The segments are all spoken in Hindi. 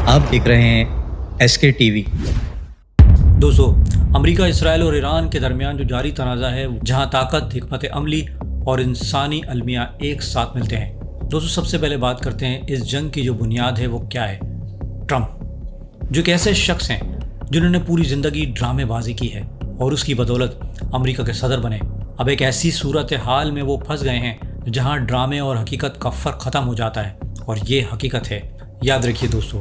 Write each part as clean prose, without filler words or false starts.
आप देख रहे हैं SK टीवी। दोस्तों, अमेरिका, इसराइल और ईरान के दरमियान जो जारी तनाज़ा है, जहां ताकत, हिकमत अमली और इंसानी अलमिया एक साथ मिलते हैं। दोस्तों, सबसे पहले बात करते हैं इस जंग की जो बुनियाद है वो क्या है। ट्रंप जो एक ऐसे शख्स हैं जिन्होंने पूरी ज़िंदगी ड्रामेबाजी की है और उसकी बदौलत अमेरिका के सदर बने। अब एक ऐसी सूरत हाल में वो फंस गए हैं जहां ड्रामे और हकीकत का फ़र्क ख़त्म हो जाता है, और ये हकीकत है। याद रखिए दोस्तों,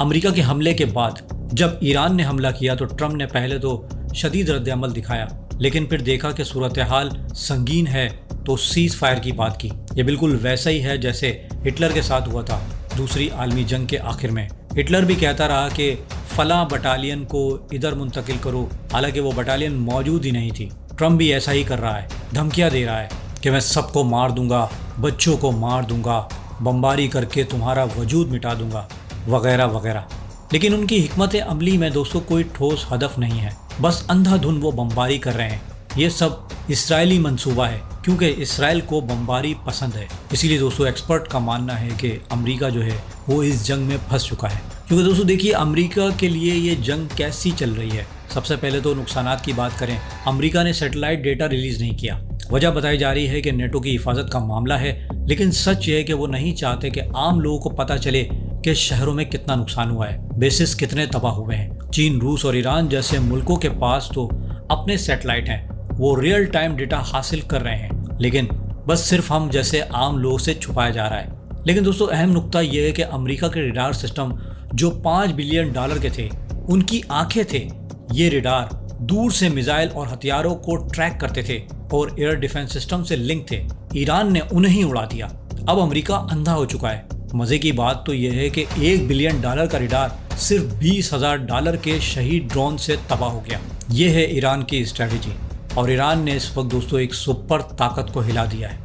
अमेरिका के हमले के बाद जब ईरान ने हमला किया तो ट्रंप ने पहले तो शदीद रद्द-ए-अमल दिखाया, लेकिन फिर देखा कि सूरत हाल संगीन है तो सीज़ फायर की बात की। ये बिल्कुल वैसा ही है जैसे हिटलर के साथ हुआ था दूसरी आलमी जंग के आखिर में। हिटलर भी कहता रहा कि फलां बटालियन को इधर मुंतकिल करो, हालांकि वो बटालियन मौजूद ही नहीं थी। ट्रंप भी ऐसा ही कर रहा है, धमकियाँ दे रहा है कि मैं सबको मार दूंगा, बच्चों को मार दूंगा, बमबारी करके तुम्हारा वजूद मिटा दूंगा, वगैरह वगैरह। लेकिन उनकी हिकमत अमली में दोस्तों कोई ठोस हदफ नहीं है, बस अंधाधुंध वो बमबारी कर रहे हैं। ये सब इसराइली मंसूबा है क्योंकि इसराइल को बमबारी पसंद है। इसीलिए दोस्तों एक्सपर्ट का मानना है कि अमेरिका जो है वो इस जंग में फंस चुका है। क्योंकि दोस्तों देखिए, अमेरिका के लिए ये जंग कैसी चल रही है। सबसे पहले तो नुकसानात की बात करें, अमेरिका ने सैटेलाइट डेटा रिलीज़ नहीं किया। वजह बताई जा रही है कि नेटो की हिफाजत का मामला है, लेकिन सच ये है कि वो नहीं चाहते कि आम लोगों को पता चले कि शहरों में कितना नुकसान हुआ है, बेसिस कितने तबाह हुए हैं। चीन, रूस और ईरान जैसे मुल्कों के पास तो अपने सैटेलाइट हैं, वो रियल टाइम डेटा हासिल कर रहे हैं, लेकिन बस सिर्फ हम जैसे आम लोगों से छुपाया जा रहा है। लेकिन दोस्तों अहम नुकता यह है कि अमेरिका के रडार सिस्टम जो $5 बिलियन के थे, उनकी आंखें थे। ये रडार दूर से मिसाइल और हथियारों को ट्रैक करते थे और एयर डिफेंस सिस्टम से लिंक थे। ईरान ने उन्हें ही उड़ा दिया। अब अमेरिका अंधा हो चुका है। मजे की बात तो यह है कि $1 बिलियन का रडार सिर्फ $20,000 के शहीद ड्रोन से तबाह हो गया। ये है ईरान की स्ट्रेटेजी, और ईरान ने इस वक्त दोस्तों एक सुपर ताकत को हिला दिया है।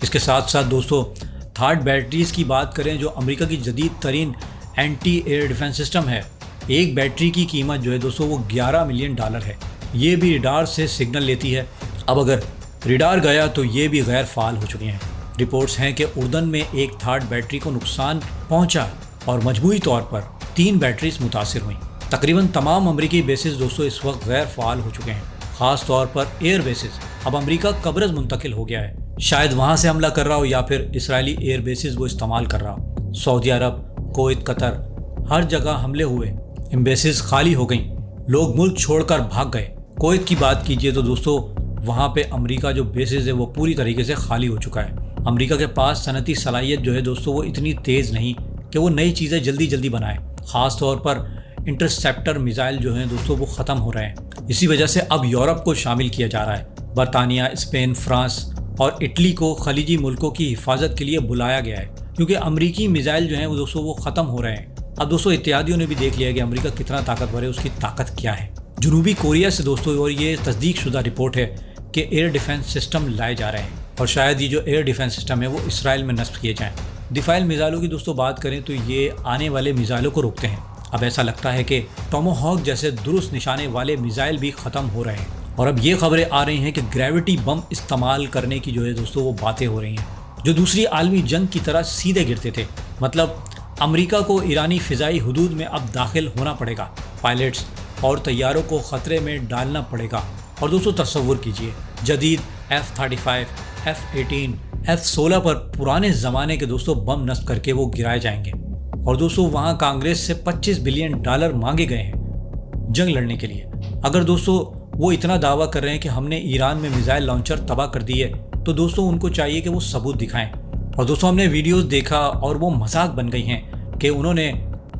इसके साथ साथ दोस्तों थर्ड बैटरीज की बात करें, जो अमेरिका की जदीद तरीन एंटी एयर डिफेंस सिस्टम है। एक बैटरी की कीमत जो है दोस्तों वो $11 मिलियन है। ये भी रडार से सिग्नल लेती है। अब अगर रडार गया तो ये भी गैर फाल हो चुके हैं। रिपोर्ट्स हैं कि उर्दन में एक थर्ड बैटरी को नुकसान पहुंचा और मजमूई तौर पर 3 बैटरीज मुतासिर हुई। तकरीबन तमाम अमरीकी बेसिस दोस्तों इस वक्त गैर फाल हो चुके हैं, ख़ास तौर पर एयर बेसिस। अब अमरीका कब्रज़ मुंतकिल हो गया है, शायद वहाँ से हमला कर रहा हो या फिर इसराइली एयर बेसिस वो इस्तेमाल कर रहा हो। सऊदी अरब, कुवैत, कतर, हर जगह हमले हुए, एम्बेसीज खाली हो गई, लोग मुल्क छोड़कर भाग गए। कुवैत की बात कीजिए तो दोस्तों वहाँ पे अमेरिका जो बेसिस है वो पूरी तरीके से खाली हो चुका है। अमेरिका के पास सनती सलाहियत जो है दोस्तों वो इतनी तेज़ नहीं कि वो नई चीज़ें जल्दी जल्दी बनाए। ख़ास तौर पर इंटरसेप्टर मिसाइल जो हैं दोस्तों वो ख़त्म हो रहे हैं। इसी वजह से अब यूरोप को शामिल किया जा रहा है। बरतानिया, स्पेन, फ्रांस और इटली को खलीजी मुल्कों की हिफाजत के लिए बुलाया गया है, क्योंकि अमरीकी मिसाइल जो हैं वो दोस्तों वो ख़त्म हो रहे हैं। अब दोस्तों इत्तेहादियों ने भी देख लिया कि अमेरिका कितना ताकतवर है, उसकी ताकत क्या है। जनूबी कोरिया से दोस्तों, और ये तस्दीक शुदा रिपोर्ट है कि एयर डिफेंस सिस्टम लाए जा रहे हैं, और शायद ये जो एयर डिफेंस सिस्टम है वो इसराइल में नस्ब किए जाएँ। दिफाइल मिसाइलों की दोस्तों बात करें तो ये आने वाले मिसाइलों को रोकते हैं। अब ऐसा लगता है कि टोमाहॉक जैसे दुरुस्त निशाने वाले मिसाइल भी ख़त्म हो रहे हैं, और अब ये खबरें आ रही हैं कि ग्रेविटी बम इस्तेमाल करने की जो है दोस्तों वो बातें हो रही हैं, जो दूसरी आलमी जंग की तरह सीधे गिरते थे। मतलब अमेरिका को ईरानी फ़िज़ाई हुदूद में अब दाखिल होना पड़ेगा, पायलट्स और तैयारों को ख़तरे में डालना पड़ेगा। और दोस्तों तसव्वुर कीजिए, जदीद F-35, F-18, F-16 पर पुराने ज़माने के दोस्तों बम नस्ब करके वो गिराए जाएंगे। और दोस्तों वहाँ कांग्रेस से $25 बिलियन मांगे गए हैं जंग लड़ने के लिए। अगर दोस्तों वो इतना दावा कर रहे हैं कि हमने ईरान में मिसाइल लॉन्चर तबाह कर दिए, तो दोस्तों उनको चाहिए कि वो सबूत दिखाएं। और दोस्तों हमने वीडियोस देखा और वो मजाक बन गई हैं कि उन्होंने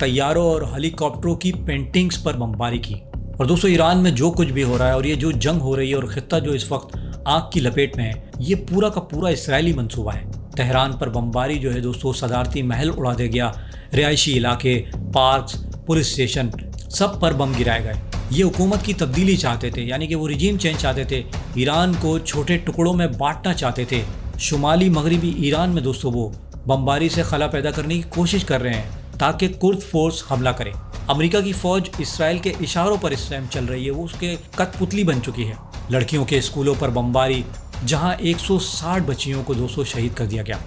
तैयारों और हेलीकॉप्टरों की पेंटिंग्स पर बमबारी की। और दोस्तों ईरान में जो कुछ भी हो रहा है और ये जो जंग हो रही है और खित्ता जो इस वक्त आग की लपेट में है, ये पूरा का पूरा इसराइली मंसूबा है। तेहरान पर बमबारी जो है दोस्तों, सदारती महल उड़ा दिया गया, रिहायशी इलाके, पार्क्स, पुलिस स्टेशन, सब पर बम गिराए गए। ये हुकूमत की तब्दीली चाहते थे, यानी कि वो रिजीम चेंज चाहते थे, ईरान को छोटे टुकड़ों में बांटना चाहते थे। शुमाली मगरबी ईरान में दोस्तों वो बमबारी से खला पैदा करने की कोशिश कर रहे हैं ताकि कुर्द फोर्स हमला करे। अमेरिका की फ़ौज इसराइल के इशारों पर इस टाइम चल रही है, वो उसके कठपुतली बन चुकी है। लड़कियों के स्कूलों पर बमबारी, जहां 160 बच्चियों को दोस्तों शहीद कर दिया गया।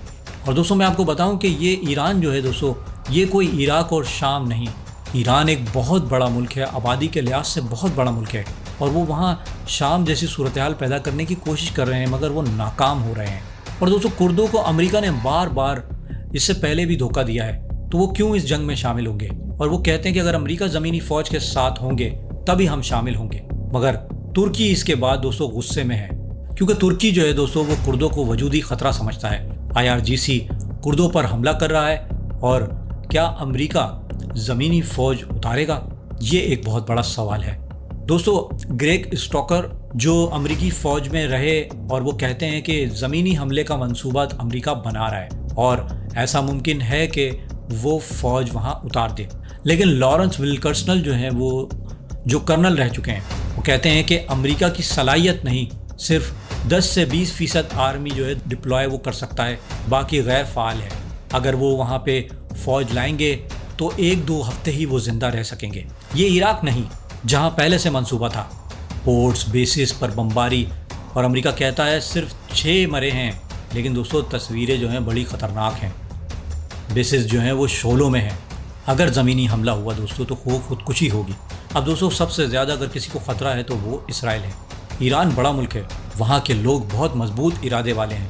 और दोस्तों मैं आपको बताऊं कि ये ईरान जो है दोस्तों, ये कोई इराक और शाम नहीं, ईरान एक बहुत बड़ा मुल्क है, आबादी के लिहाज से बहुत बड़ा मुल्क है, और वो वहाँ शाम जैसी सूरत हाल पैदा करने की कोशिश कर रहे हैं, मगर वो नाकाम हो रहे हैं। और दोस्तों, कुर्दों को अमेरिका ने बार बार इससे पहले भी धोखा दिया है, तो वो क्यों इस जंग में शामिल होंगे? और वो कहते हैं कि अगर अमेरिका ज़मीनी फ़ौज के साथ होंगे तभी हम शामिल होंगे। मगर तुर्की इसके बाद दोस्तों गुस्से में है, क्योंकि तुर्की जो है दोस्तों वो कुर्दों को वजूदी ख़तरा समझता है। IRGC कुर्दों पर हमला कर रहा है, और क्या अमेरिका ज़मीनी फ़ौज उतारेगा? ये एक बहुत बड़ा सवाल है। दोस्तों, ग्रेग स्टोकर जो अमेरिकी फ़ौज में रहे, और वो कहते हैं कि ज़मीनी हमले का मंसूबा अमेरिका बना रहा है और ऐसा मुमकिन है कि वो फ़ौज वहाँ उतार दे। लेकिन लॉरेंस विल्कर्सन जो हैं, वो जो कर्नल रह चुके हैं, वो कहते हैं कि अमेरिका की सलाहियत नहीं, सिर्फ 10 से 20% आर्मी जो है डिप्लॉय वो कर सकता है, बाकी गैर फ़ाल है। अगर वो वहाँ पे फ़ौज लाएंगे तो 1-2 हफ्ते ही वो ज़िंदा रह सकेंगे। ये इराक नहीं, जहाँ पहले से मंसूबा था, पोर्ट्स बेसिस पर बमबारी, और अमेरिका कहता है सिर्फ 6 मरे हैं। लेकिन दोस्तों, तस्वीरें जो हैं बड़ी ख़तरनाक हैं। बेसिस जो हैं वो शोलों में हैं। अगर ज़मीनी हमला हुआ दोस्तों तो खुदकुशी होगी। अब दोस्तों, सबसे ज़्यादा अगर किसी को ख़तरा है तो वो इसराइल है। ईरान बड़ा मुल्क है, वहाँ के लोग बहुत मजबूत इरादे वाले हैं।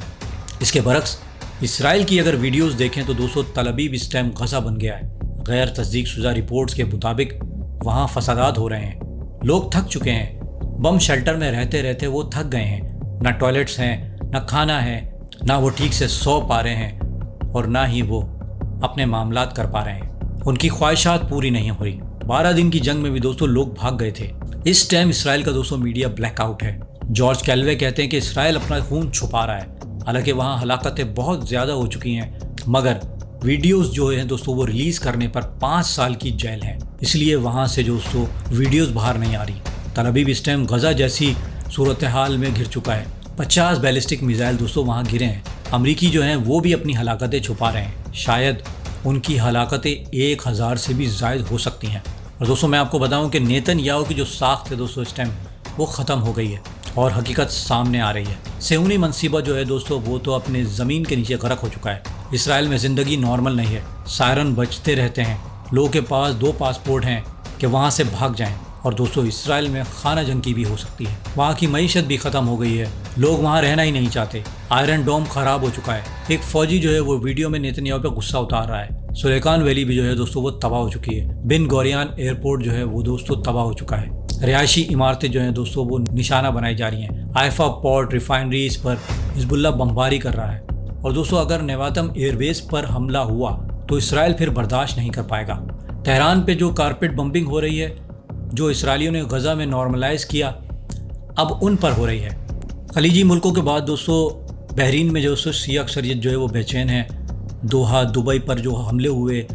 इसके बरक्स इसराइल की अगर वीडियोस देखें तो दोस्तों, तल अवीव इस टाइम गज़ा बन गया है। गैर तस्दीक शुदा रिपोर्ट्स के मुताबिक वहाँ फसादात हो रहे हैं, लोग थक चुके हैं। बम शेल्टर में रहते रहते वो थक गए हैं। ना टॉयलेट्स हैं, ना खाना है, ना वो ठीक से सो पा रहे हैं, और ना ही वो अपने मामलात कर पा रहे हैं। उनकी ख्वाहिशात पूरी नहीं हो रही। 12 दिन की जंग में भी दोस्तों लोग भाग गए थे। इस टाइम इसराइल का दोस्तों मीडिया ब्लैकआउट है। जॉर्ज कैलवे कहते हैं कि इसराइल अपना खून छुपा रहा है। हालांकि वहाँ हलाकतें बहुत ज़्यादा हो चुकी हैं, मगर वीडियोस जो हैं दोस्तों वो रिलीज़ करने पर 5 साल की जेल है। इसलिए वहाँ से दोस्तों वीडियोस बाहर नहीं आ रही। तल अवीव इस टाइम गज़ा जैसी सूरत हाल में घिर चुका है। 50 बैलिस्टिक मिसाइल दोस्तों वहाँ गिरे हैं। अमरीकी जो हैं वो भी अपनी हलाकतें छुपा रहे हैं। शायद उनकी हलाकतें 1000 से भी ज़ायद हो सकती हैं। और दोस्तों, मैं आपको बताऊं कि नेतन्याहू की जो साख्त है दोस्तों इस टाइम वो ख़त्म हो गई है और हकीकत सामने आ रही है। सेहूनी मनसूबा जो है दोस्तों वो तो अपने ज़मीन के नीचे गर्क हो चुका है। इसराइल में ज़िंदगी नॉर्मल नहीं है, सायरन बजते रहते हैं। लोगों के पास 2 पासपोर्ट हैं कि वहाँ से भाग जाएं। और दोस्तों, इसराइल में खाना जंगी भी हो सकती है। वहाँ की मईशत भी ख़त्म हो गई है, लोग वहाँ रहना ही नहीं चाहते। आयरन डोम ख़राब हो चुका है। एक फ़ौजी जो है वो वीडियो में नेतन्याहू पे गुस्सा उतार रहा है। सुलेमान वैली भी जो है दोस्तों वो तबाह हो चुकी है। बिन गोरियन एयरपोर्ट जो है वो दोस्तों तबाह हो चुका है। रिहायशी इमारतें जो हैं दोस्तों वो निशाना बनाई जा रही हैं। हाइफा पोर्ट रिफाइनरीज पर हिजबुल्लाह बमबारी कर रहा है। और दोस्तों, अगर नेवातम एयरबेस पर हमला हुआ तो इसराइल फिर बर्दाश्त नहीं कर पाएगा। तेहरान पे जो कारपेट बम्बिंग हो रही है, जो इसराइलियों ने गज़ा में नॉर्मलाइज़ किया, अब उन पर हो रही है। खलीजी मुल्कों के बाद दोस्तों बहरीन में जो शिया अक्सरियत जो है वो बेचैन है। दोहा दुबई पर जो हमले हुए,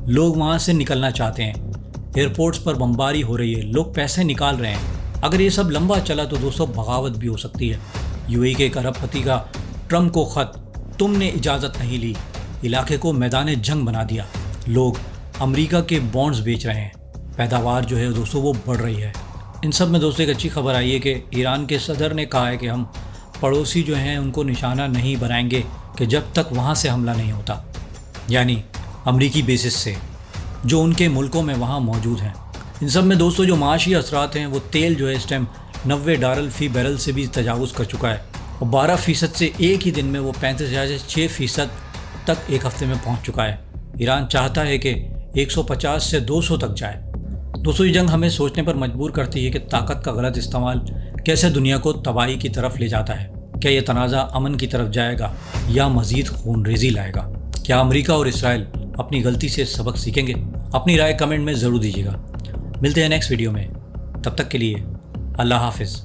लोग वहाँ से निकलना चाहते हैं। एयरपोर्ट्स पर बमबारी हो रही है, लोग पैसे निकाल रहे हैं। अगर ये सब लंबा चला तो दोस्तों बगावत भी हो सकती है। UAE के एक अरबपति का ट्रम्प को ख़त, तुमने इजाज़त नहीं ली, इलाके को मैदान जंग बना दिया। लोग अमेरिका के बॉन्ड्स बेच रहे हैं, पैदावार जो है दोस्तों वो बढ़ रही है। इन सब में दोस्तों एक अच्छी खबर आई है कि ईरान के सदर ने कहा है कि हम पड़ोसी जो हैं उनको निशाना नहीं बनाएंगे कि जब तक वहाँ से हमला नहीं होता, यानी अमरीकी बेसिस से जो उनके मुल्कों में वहाँ मौजूद हैं। इन सब में दोस्तों जो माशी असरात हैं, वो तेल जो है इस टाइम $90 फ़ी बैरल से भी तजावुज़ कर चुका है, और 12% से एक ही दिन में वो 35,000 से 6% तक एक हफ्ते में पहुँच चुका है। ईरान चाहता है कि 150 से 200 तक जाए। दोस्तों, ये जंग हमें सोचने पर मजबूर करती है कि ताकत का गलत इस्तेमाल कैसे दुनिया को तबाही की तरफ ले जाता है। क्या ये तनाज़ा अमन की तरफ जाएगा या मज़ीद खूनरेज़ी लाएगा? क्या अमेरिका और इसराइल अपनी गलती से सबक सीखेंगे? अपनी राय कमेंट में ज़रूर दीजिएगा। मिलते हैं नेक्स्ट वीडियो में, तब तक के लिए अल्लाह हाफिज़।